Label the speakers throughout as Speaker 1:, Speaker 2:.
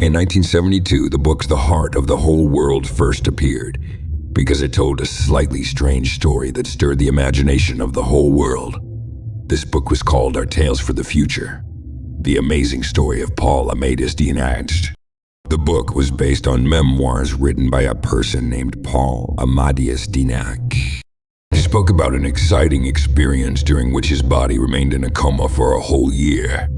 Speaker 1: In 1972, the book's The Heart of the Whole World first appeared because it told a slightly strange story that stirred the imagination of the whole world. This book was called Our Tales for the Future, the amazing story of Paul Amadeus Dienach. The book was based on memoirs written by a person named Paul Amadeus Dienach. He spoke about an exciting experience during which his body remained in a coma for a whole year.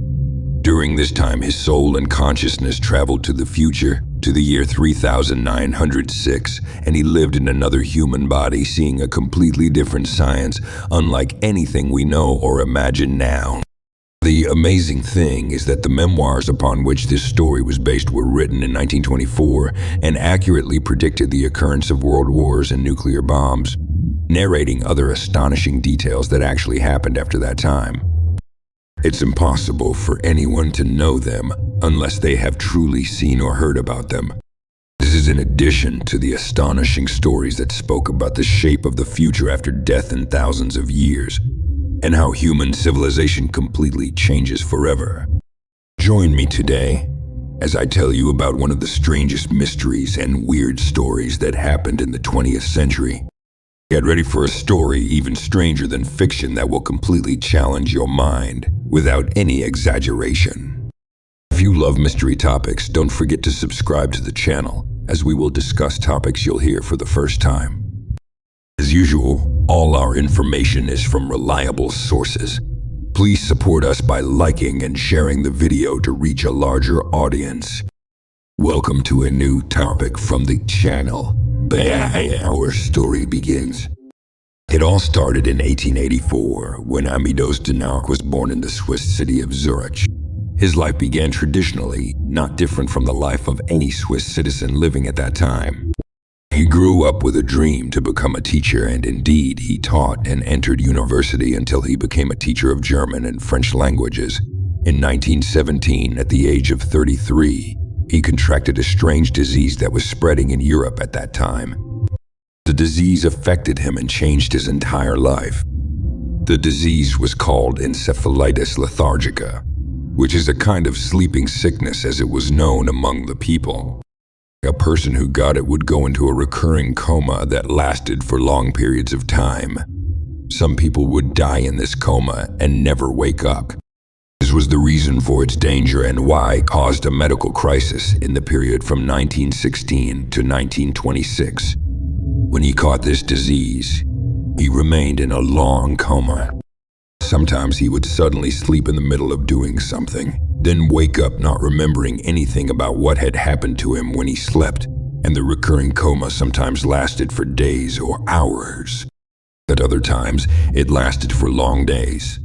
Speaker 1: During this time, his soul and consciousness traveled to the future, to the year 3906, and he lived in another human body, seeing a completely different science, unlike anything we know or imagine now. The amazing thing is that the memoirs upon which this story was based were written in 1924 and accurately predicted the occurrence of world wars and nuclear bombs, narrating other astonishing details that actually happened after that time. It's impossible for anyone to know them unless they have truly seen or heard about them. This is in addition to the astonishing stories that spoke about the shape of the future after death in thousands of years, and how human civilization completely changes forever. Join me today as I tell you about one of the strangest mysteries and weird stories that happened in the 20th century. Get ready for a story even stranger than fiction that will completely challenge your mind without any exaggeration. If you love mystery topics, don't forget to subscribe to the channel, as we will discuss topics you'll hear for the first time. As usual, all our information is from reliable sources. Please support us by liking and sharing the video to reach a larger audience. Welcome to a new topic from the channel. Our story begins. It all started in 1884 when Amadeus Dienach was born in the Swiss city of Zurich. His life began traditionally, not different from the life of any Swiss citizen living at that time. He grew up with a dream to become a teacher, and indeed he taught and entered university until he became a teacher of German and French languages. In 1917, at the age of 33, he contracted a strange disease that was spreading in Europe at that time. The disease affected him and changed his entire life. The disease was called encephalitis lethargica, which is a kind of sleeping sickness as it was known among the people. A person who got it would go into a recurring coma that lasted for long periods of time. Some people would die in this coma and never wake up. This was the reason for its danger and why it caused a medical crisis in the period from 1916 to 1926. When he caught this disease, he remained in a long coma. Sometimes he would suddenly sleep in the middle of doing something, then wake up not remembering anything about what had happened to him when he slept, and the recurring coma sometimes lasted for days or hours. At other times, it lasted for long days.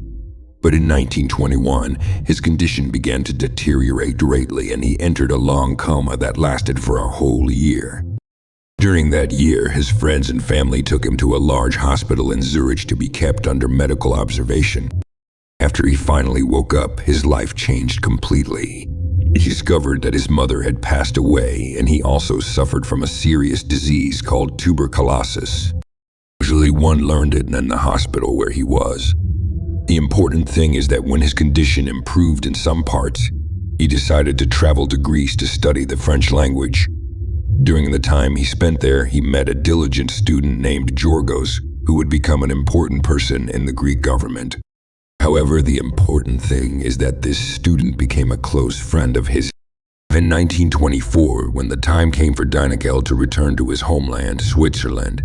Speaker 1: But in 1921, his condition began to deteriorate greatly and he entered a long coma that lasted for a whole year. During that year, his friends and family took him to a large hospital in Zurich to be kept under medical observation. After he finally woke up, his life changed completely. He discovered that his mother had passed away and he also suffered from a serious disease called tuberculosis. Usually one learned it in the hospital where he was. The important thing is that when his condition improved in some parts, he decided to travel to Greece to study the French language. During the time he spent there, he met a diligent student named Georgos, who would become an important person in the Greek government. However, the important thing is that this student became a close friend of his. In 1924, when the time came for Dienach to return to his homeland, Switzerland,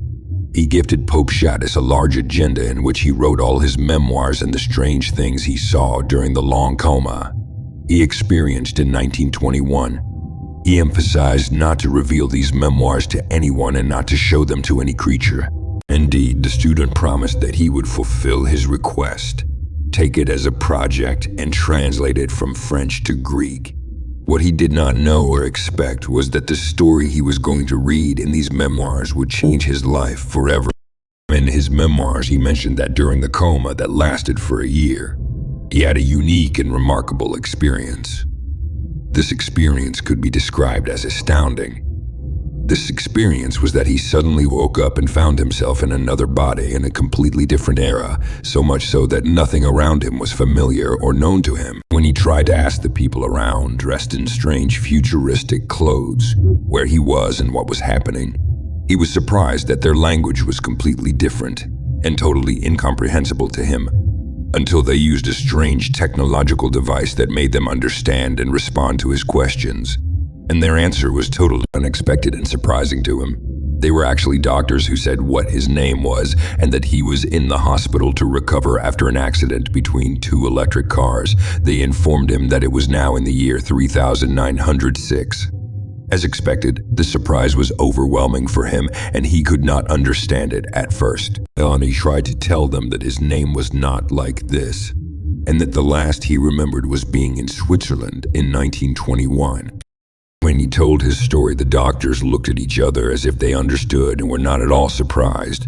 Speaker 1: he gifted Pope Shaddus a large agenda in which he wrote all his memoirs and the strange things he saw during the long coma he experienced in 1921. He emphasized not to reveal these memoirs to anyone and not to show them to any creature. Indeed, the student promised that he would fulfill his request, take it as a project, and translate it from French to Greek. What he did not know or expect was that the story he was going to read in these memoirs would change his life forever. In his memoirs, he mentioned that during the coma that lasted for a year, he had a unique and remarkable experience. This experience could be described as astounding. This experience was that he suddenly woke up and found himself in another body in a completely different era, so much so that nothing around him was familiar or known to him. When he tried to ask the people around, dressed in strange futuristic clothes, where he was and what was happening, he was surprised that their language was completely different and totally incomprehensible to him, until they used a strange technological device that made them understand and respond to his questions. And their answer was totally unexpected and surprising to him. They were actually doctors who said what his name was and that he was in the hospital to recover after an accident between two electric cars. They informed him that it was now in the year 3906. As expected, the surprise was overwhelming for him, and he could not understand it at first. He tried to tell them that his name was not like this, and that the last he remembered was being in Switzerland in 1921. When he told his story, the doctors looked at each other as if they understood and were not at all surprised.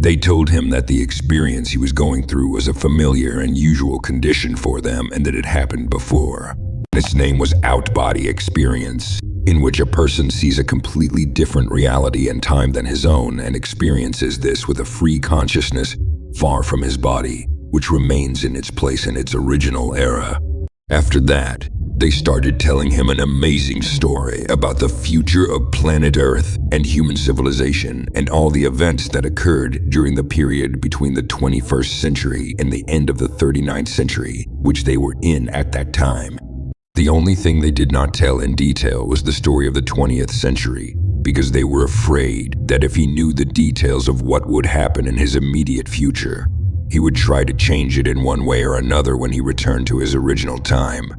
Speaker 1: They told him that the experience he was going through was a familiar and usual condition for them and that it happened before. Its name was out-body experience, in which a person sees a completely different reality and time than his own and experiences this with a free consciousness far from his body, which remains in its place in its original era. After that, they started telling him an amazing story about the future of planet Earth and human civilization and all the events that occurred during the period between the 21st century and the end of the 39th century, which they were in at that time. The only thing they did not tell in detail was the story of the 20th century, because they were afraid that if he knew the details of what would happen in his immediate future, he would try to change it in one way or another when he returned to his original time,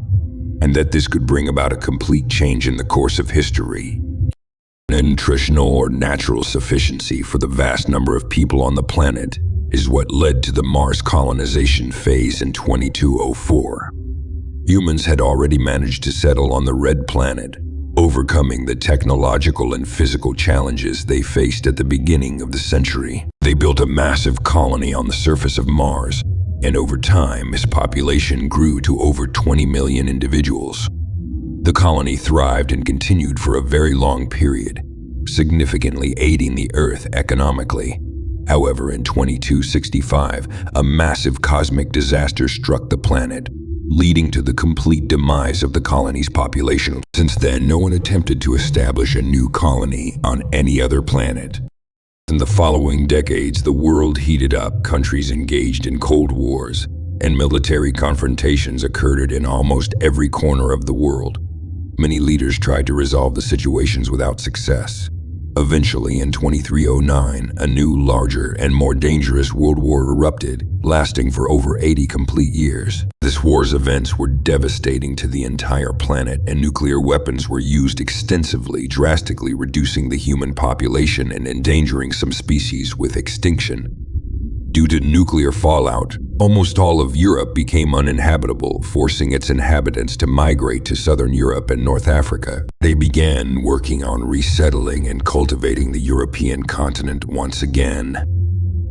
Speaker 1: and that this could bring about a complete change in the course of history. Nutritional or natural sufficiency for the vast number of people on the planet is what led to the Mars colonization phase in 2204. Humans had already managed to settle on the Red Planet, overcoming the technological and physical challenges they faced at the beginning of the century. They built a massive colony on the surface of Mars, and over time, its population grew to over 20 million individuals. The colony thrived and continued for a very long period, significantly aiding the Earth economically. However, in 2265, a massive cosmic disaster struck the planet, leading to the complete demise of the colony's population. Since then, no one attempted to establish a new colony on any other planet. In the following decades, the world heated up, countries engaged in cold wars, and military confrontations occurred in almost every corner of the world. Many leaders tried to resolve the situations without success. Eventually, in 2309, a new, larger, and more dangerous world war erupted, lasting for over 80 complete years. This war's events were devastating to the entire planet, and nuclear weapons were used extensively, drastically reducing the human population and endangering some species with extinction. Due to nuclear fallout, almost all of Europe became uninhabitable, forcing its inhabitants to migrate to southern Europe and North Africa. They began working on resettling and cultivating the European continent once again.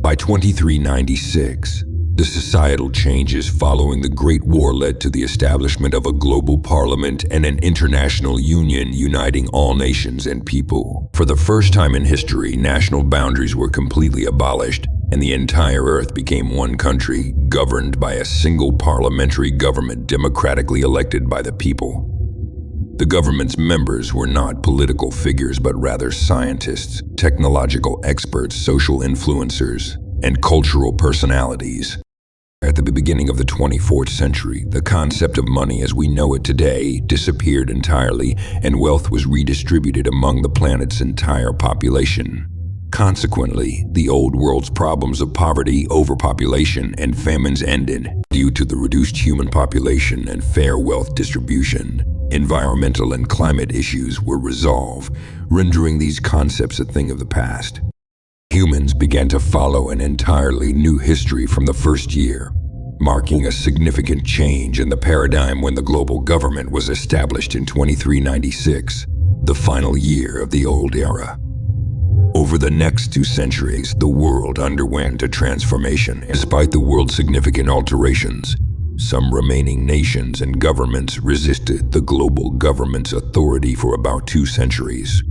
Speaker 1: By 2396, the societal changes following the Great War led to the establishment of a global parliament and an international union uniting all nations and people. For the first time in history, national boundaries were completely abolished, and the entire Earth became one country, governed by a single parliamentary government democratically elected by the people. The government's members were not political figures, but rather scientists, technological experts, social influencers, and cultural personalities. At the beginning of the 24th century, the concept of money as we know it today disappeared entirely, and wealth was redistributed among the planet's entire population. Consequently, the old world's problems of poverty, overpopulation, and famines ended. Due to the reduced human population and fair wealth distribution, environmental and climate issues were resolved, rendering these concepts a thing of the past. Humans began to follow an entirely new history from the first year, marking a significant change in the paradigm when the global government was established in 2396, the final year of the old era. Over the next 2 centuries, the world underwent a transformation. Despite the world's significant alterations, some remaining nations and governments resisted the global government's authority for about 2 centuries.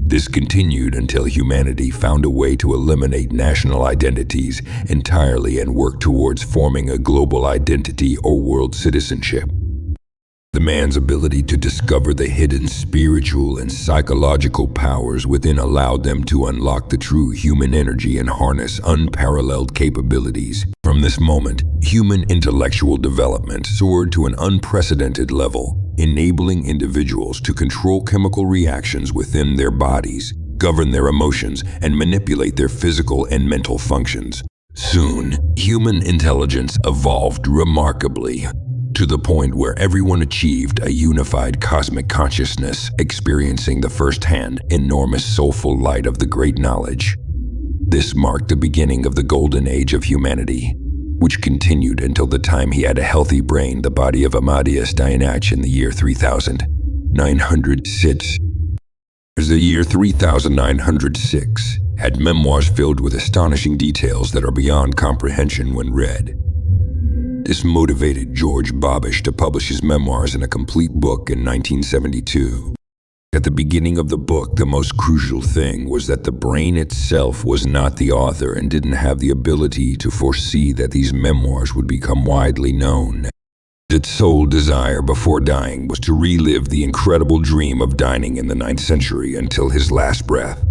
Speaker 1: This continued until humanity found a way to eliminate national identities entirely and work towards forming a global identity or world citizenship. The man's ability to discover the hidden spiritual and psychological powers within allowed them to unlock the true human energy and harness unparalleled capabilities. From this moment, human intellectual development soared to an unprecedented level, enabling individuals to control chemical reactions within their bodies, govern their emotions, and manipulate their physical and mental functions. Soon, human intelligence evolved remarkably, to the point where everyone achieved a unified cosmic consciousness, experiencing the first-hand, enormous soulful light of the great knowledge. This marked the beginning of the golden age of humanity, which continued until the time he had a healthy brain, the body of Amadeus Dienach in the year 3906. The year 3906 had memoirs filled with astonishing details that are beyond comprehension when read. This motivated George Babish to publish his memoirs in a complete book in 1972. At the beginning of the book, the most crucial thing was that the brain itself was not the author and didn't have the ability to foresee that these memoirs would become widely known. Its sole desire before dying was to relive the incredible dream of dining in the 9th century until his last breath.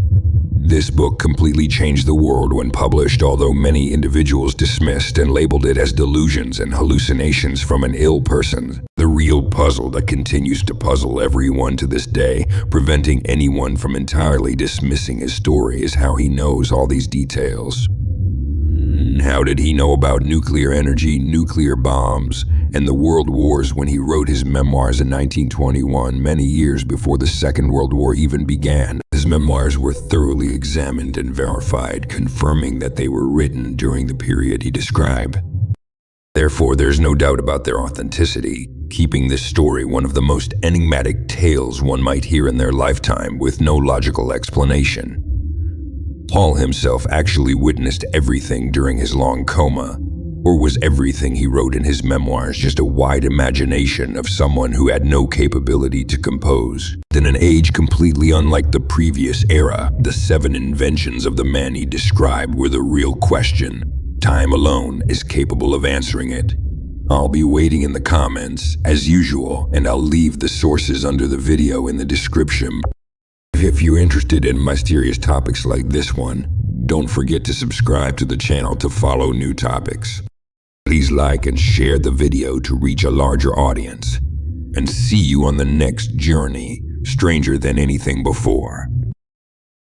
Speaker 1: This book completely changed the world when published, although many individuals dismissed and labeled it as delusions and hallucinations from an ill person. The real puzzle that continues to puzzle everyone to this day, preventing anyone from entirely dismissing his story, is how he knows all these details. How did he know about nuclear energy, nuclear bombs, and the world wars when he wrote his memoirs in 1921, many years before the Second World War even began? His memoirs were thoroughly examined and verified, confirming that they were written during the period he described. Therefore, there's no doubt about their authenticity, keeping this story one of the most enigmatic tales one might hear in their lifetime with no logical explanation. Paul himself actually witnessed everything during his long coma, or was everything he wrote in his memoirs just a wide imagination of someone who had no capability to compose? In an age completely unlike the previous era, the 7 inventions of the man he described were the real question. Time alone is capable of answering it. I'll be waiting in the comments, as usual, and I'll leave the sources under the video in the description. If you're interested in mysterious topics like this one, don't forget to subscribe to the channel to follow new topics. Please like and share the video to reach a larger audience. And see you on the next journey, stranger than anything before.